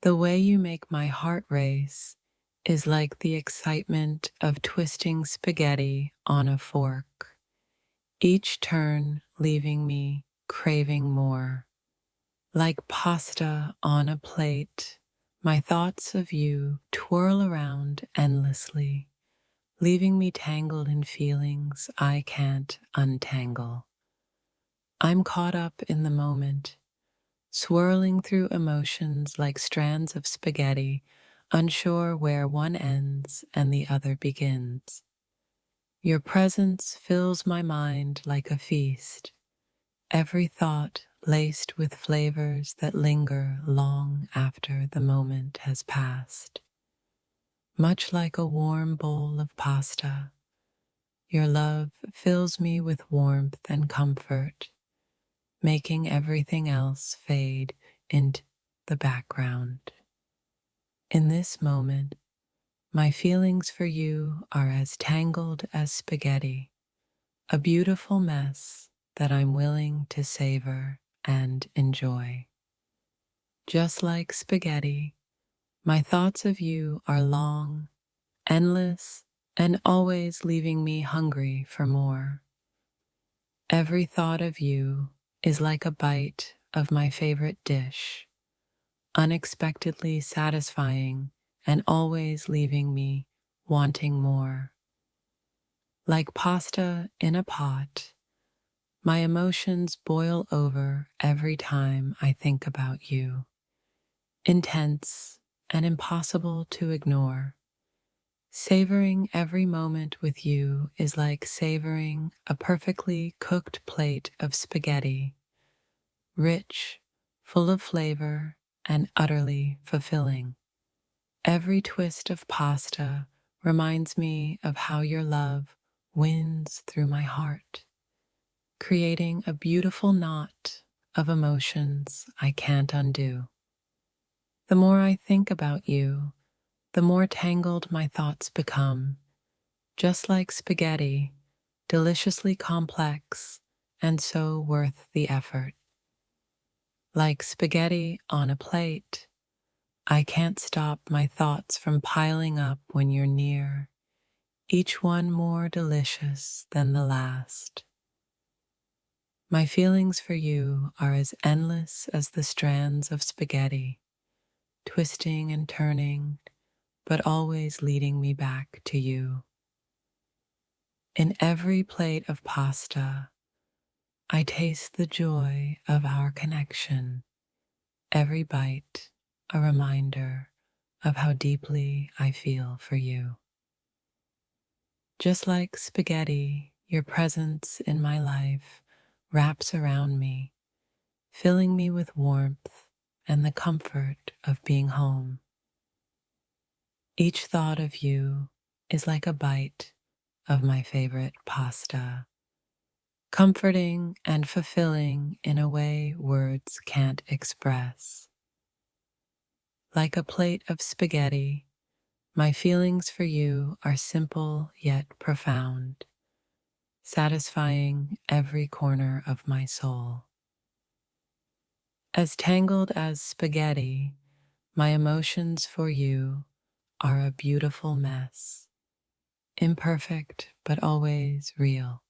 The way you make my heart race is like the excitement of twisting spaghetti on a fork, each turn leaving me craving more. Like pasta on a plate, my thoughts of you twirl around endlessly, leaving me tangled in feelings I can't untangle. I'm caught up in the moment, swirling through emotions like strands of spaghetti, unsure where one ends and the other begins. Your presence fills my mind like a feast, every thought laced with flavors that linger long after the moment has passed. Much like a warm bowl of pasta, your love fills me with warmth and comfort, making everything else fade into the background. In this moment, my feelings for you are as tangled as spaghetti, a beautiful mess that I'm willing to savor and enjoy. Just like spaghetti, my thoughts of you are long, endless, and always leaving me hungry for more. Every thought of you is like a bite of my favorite dish, unexpectedly satisfying and always leaving me wanting more. Like pasta in a pot, my emotions boil over every time I think about you, intense and impossible to ignore. Savoring every moment with you is like savoring a perfectly cooked plate of spaghetti, rich, full of flavor, and utterly fulfilling. Every twist of pasta reminds me of how your love wins through my heart, creating a beautiful knot of emotions I can't undo. The more I think about you, the more tangled my thoughts become, just like spaghetti, deliciously complex and so worth the effort. Like spaghetti on a plate, I can't stop my thoughts from piling up when you're near, each one more delicious than the last. My feelings for you are as endless as the strands of spaghetti, twisting and turning, but always leading me back to you. In every plate of pasta, I taste the joy of our connection, every bite a reminder of how deeply I feel for you. Just like spaghetti, your presence in my life wraps around me, filling me with warmth and the comfort of being home. Each thought of you is like a bite of my favorite pasta, comforting and fulfilling in a way words can't express. Like a plate of spaghetti, my feelings for you are simple yet profound, satisfying every corner of my soul. As tangled as spaghetti, my emotions for you are a beautiful mess, imperfect but always real.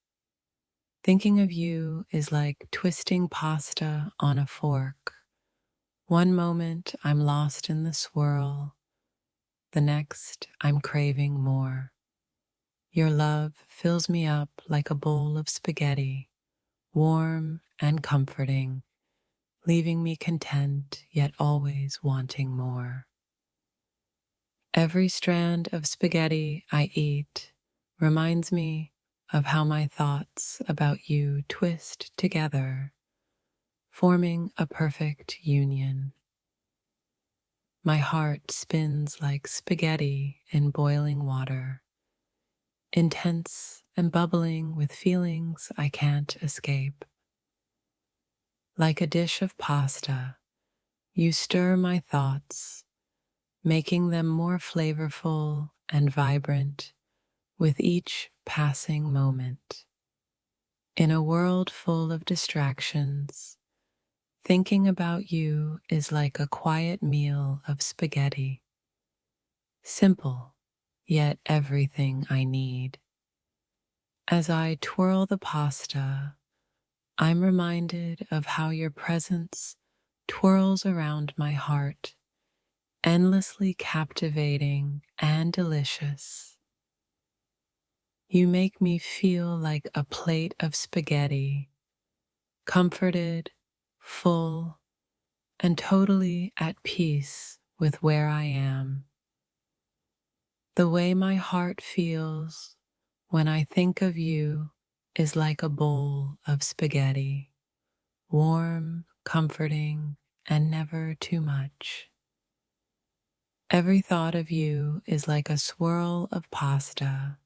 Thinking of you is like twisting pasta on a fork. One moment I'm lost in the swirl, the next I'm craving more. Your love fills me up like a bowl of spaghetti, warm and comforting, leaving me content yet always wanting more. Every strand of spaghetti I eat reminds me of how my thoughts about you twist together, forming a perfect union. My heart spins like spaghetti in boiling water, intense and bubbling with feelings I can't escape. Like a dish of pasta, you stir my thoughts, making them more flavorful and vibrant with each passing moment. In a world full of distractions, Thinking about you is like a quiet meal of spaghetti, simple, yet everything I need. As I twirl the pasta, I'm reminded of how your presence twirls around my heart, endlessly captivating and delicious. You make me feel like a plate of spaghetti, comforted, full, and totally at peace with where I am. The way my heart feels when I think of you is like a bowl of spaghetti, warm, comforting, and never too much. Every thought of you is like a swirl of pasta,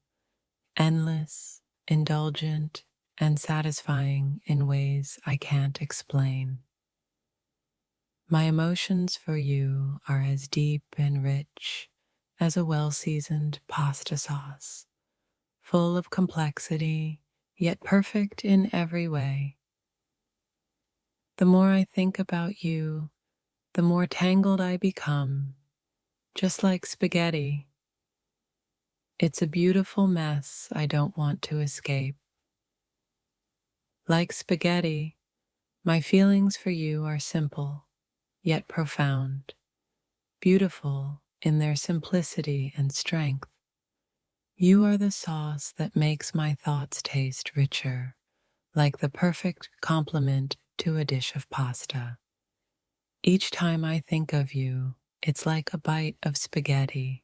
endless, indulgent, and satisfying in ways I can't explain. My emotions for you are as deep and rich as a well-seasoned pasta sauce, full of complexity, yet perfect in every way. The more I think about you, the more tangled I become, just like spaghetti. It's a beautiful mess I don't want to escape. Like spaghetti, my feelings for you are simple, yet profound, beautiful in their simplicity and strength. You are the sauce that makes my thoughts taste richer, like the perfect complement to a dish of pasta. Each time I think of you, it's like a bite of spaghetti,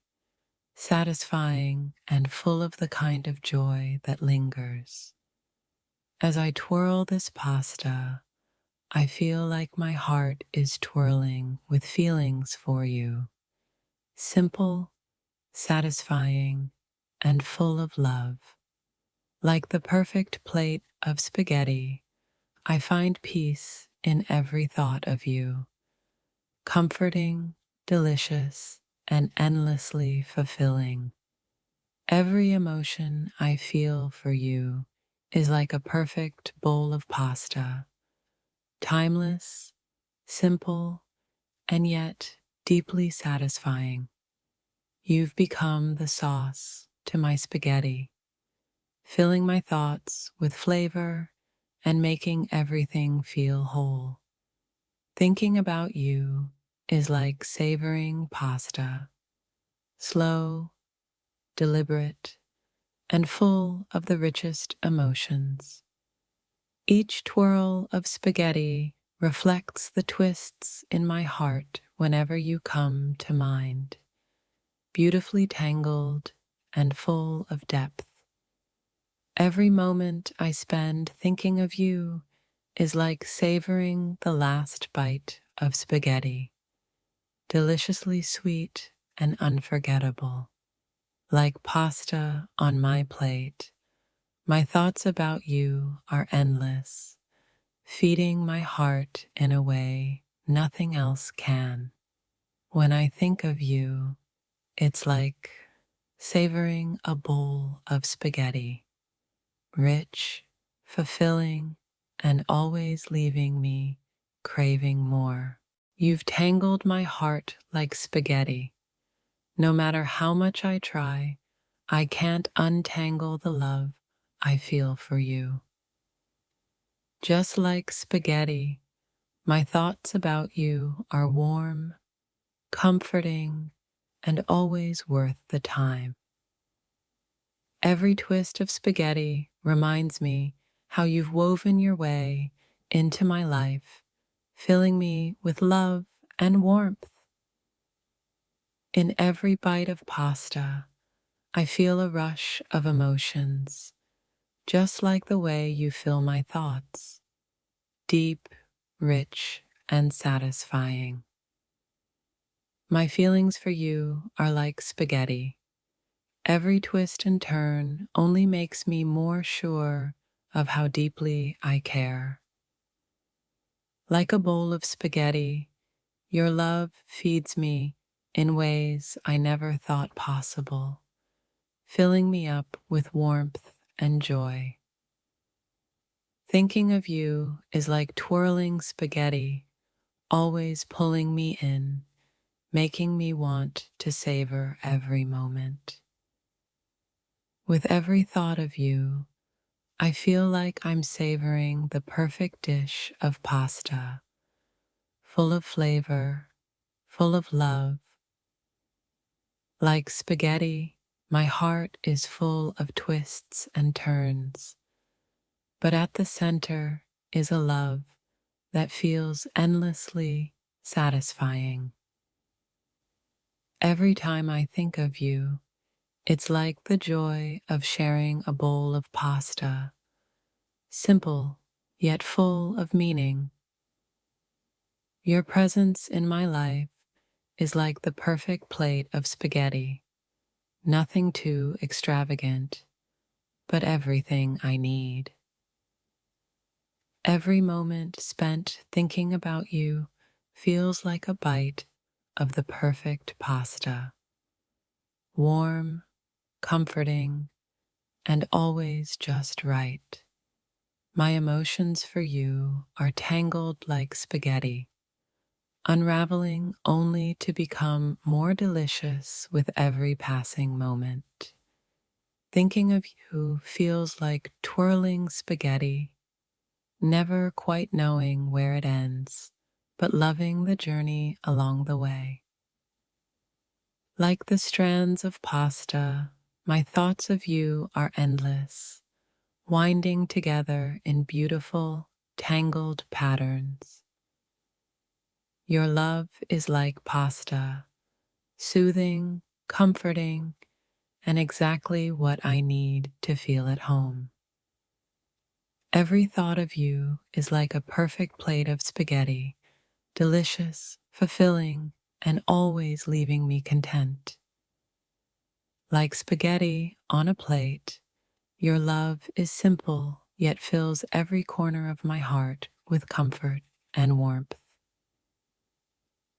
satisfying and full of the kind of joy that lingers. As I twirl this pasta, I feel like my heart is twirling with feelings for you, simple, satisfying, and full of love. Like the perfect plate of spaghetti, I find peace in every thought of you, comforting, delicious, and endlessly fulfilling. Every emotion I feel for you is like a perfect bowl of pasta, timeless, simple, and yet deeply satisfying. You've become the sauce to my spaghetti, filling my thoughts with flavor and making everything feel whole. Thinking about you is like savoring pasta, slow, deliberate, and full of the richest emotions. Each twirl of spaghetti reflects the twists in my heart whenever you come to mind, beautifully tangled and full of depth. Every moment I spend thinking of you is like savoring the last bite of spaghetti, deliciously sweet and unforgettable. Like pasta on my plate, my thoughts about you are endless, feeding my heart in a way nothing else can. When I think of you, it's like savoring a bowl of spaghetti, rich, fulfilling, and always leaving me craving more. You've tangled my heart like spaghetti. No matter how much I try, I can't untangle the love I feel for you. Just like spaghetti, my thoughts about you are warm, comforting, and always worth the time. Every twist of spaghetti reminds me how you've woven your way into my life, filling me with love and warmth. In every bite of pasta, I feel a rush of emotions, just like the way you fill my thoughts, deep, rich, and satisfying. My feelings for you are like spaghetti. Every twist and turn only makes me more sure of how deeply I care. Like a bowl of spaghetti, your love feeds me in ways I never thought possible, filling me up with warmth and joy. Thinking of you is like twirling spaghetti always pulling me in, making me want to savor every moment. With every thought of you, I feel like I'm savoring the perfect dish of pasta, full of flavor, full of love. Like spaghetti, my heart is full of twists and turns, but at the center is a love that feels endlessly satisfying. Every time I think of you, it's like the joy of sharing a bowl of pasta, simple yet full of meaning. Your presence in my life is like the perfect plate of spaghetti, nothing too extravagant, but everything I need. Every moment spent thinking about you feels like a bite of the perfect pasta, warm, comforting, and always just right. My emotions for you are tangled like spaghetti, unraveling only to become more delicious with every passing moment. Thinking of you feels like twirling spaghetti, never quite knowing where it ends, but loving the journey along the way. Like the strands of pasta, my thoughts of you are endless, winding together in beautiful, tangled patterns. Your love is like pasta, soothing, comforting, and exactly what I need to feel at home. Every thought of you is like a perfect plate of spaghetti, delicious, fulfilling, and always leaving me content. Like spaghetti on a plate, your love is simple yet fills every corner of my heart with comfort and warmth.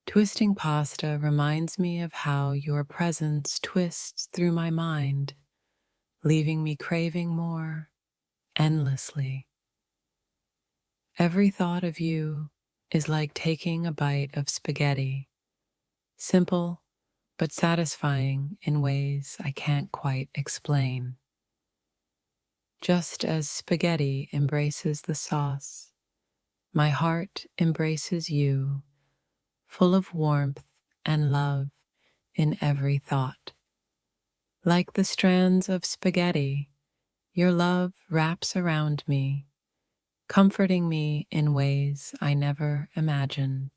Twisting pasta reminds me of how your presence twists through my mind, leaving me craving more endlessly. Every thought of you is like taking a bite of spaghetti, simple but satisfying in ways I can't quite explain. Just as spaghetti embraces the sauce, my heart embraces you, full of warmth and love in every thought. Like the strands of spaghetti, your love wraps around me, comforting me in ways I never imagined.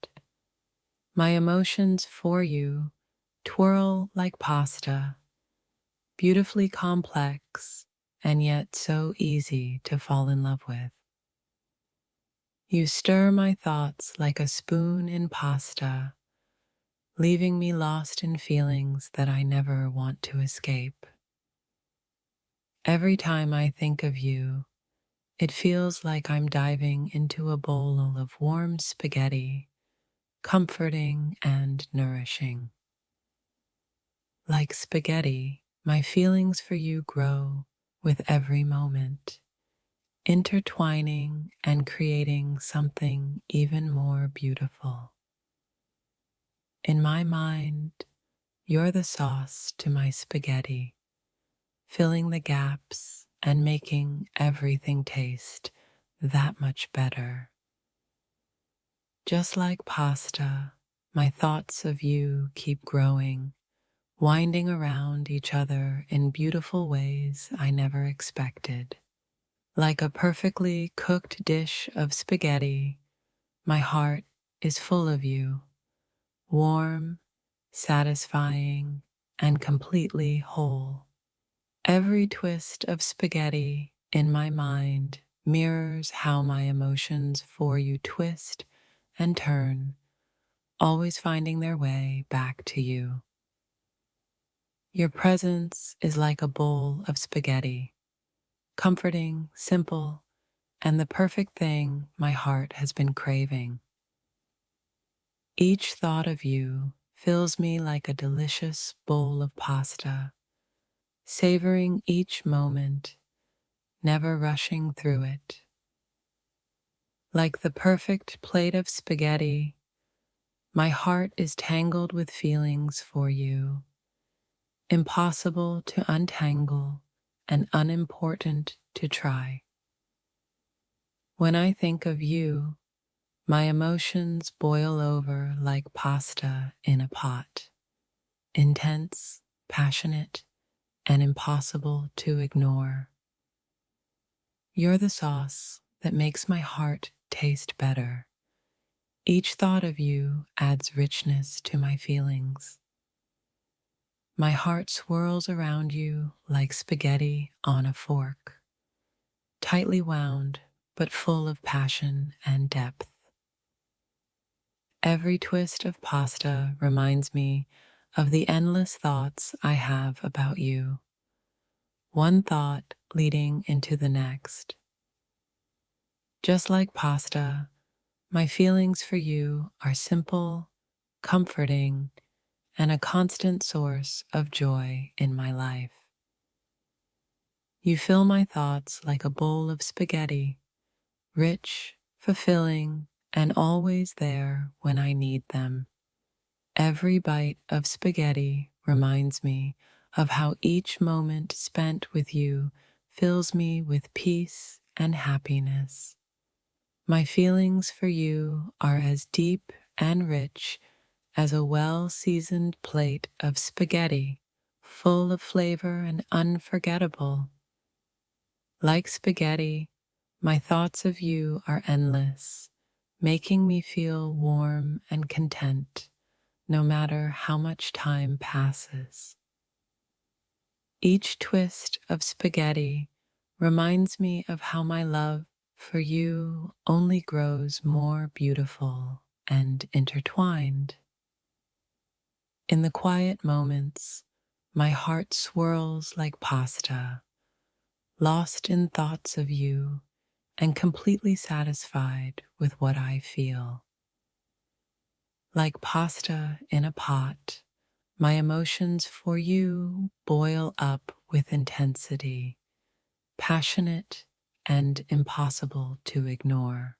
My emotions for you twirl like pasta, beautifully complex and yet so easy to fall in love with. You stir my thoughts like a spoon in pasta, leaving me lost in feelings that I never want to escape. Every time I think of you, it feels like I'm diving into a bowl of warm spaghetti, comforting and nourishing. Like spaghetti, my feelings for you grow with every moment, intertwining and creating something even more beautiful. In my mind, you're the sauce to my spaghetti, filling the gaps and making everything taste that much better. Just like pasta, my thoughts of you keep growing, winding around each other in beautiful ways I never expected. Like a perfectly cooked dish of spaghetti, my heart is full of you, warm, satisfying, and completely whole. Every twist of spaghetti in my mind mirrors how my emotions for you twist and turn, always finding their way back to you. Your presence is like a bowl of spaghetti, comforting, simple, and the perfect thing my heart has been craving. Each thought of you fills me like a delicious bowl of pasta, savoring each moment, never rushing through it. Like the perfect plate of spaghetti, My heart is tangled with feelings for you, impossible to untangle and unimportant to try. When I think of you, my emotions boil over like pasta in a pot, intense, passionate, and impossible to ignore. You're the sauce that makes my heart taste better. Each thought of you adds richness to my feelings. My heart swirls around you like spaghetti on a fork, tightly wound but full of passion and depth. Every twist of pasta reminds me of the endless thoughts I have about you, one thought leading into the next. Just like pasta, my feelings for you are simple, comforting, and a constant source of joy in my life. You fill my thoughts like a bowl of spaghetti, rich, fulfilling, and always there when I need them. Every bite of spaghetti reminds me of how each moment spent with you fills me with peace and happiness. My feelings for you are as deep and rich as a well-seasoned plate of spaghetti, full of flavor and unforgettable. Like spaghetti, my thoughts of you are endless, making me feel warm and content, no matter how much time passes. Each twist of spaghetti reminds me of how my love for you only grows more beautiful and intertwined. In the quiet moments, my heart swirls like pasta, lost in thoughts of you and completely satisfied with what I feel. Like pasta in a pot, my emotions for you boil up with intensity, passionate and impossible to ignore.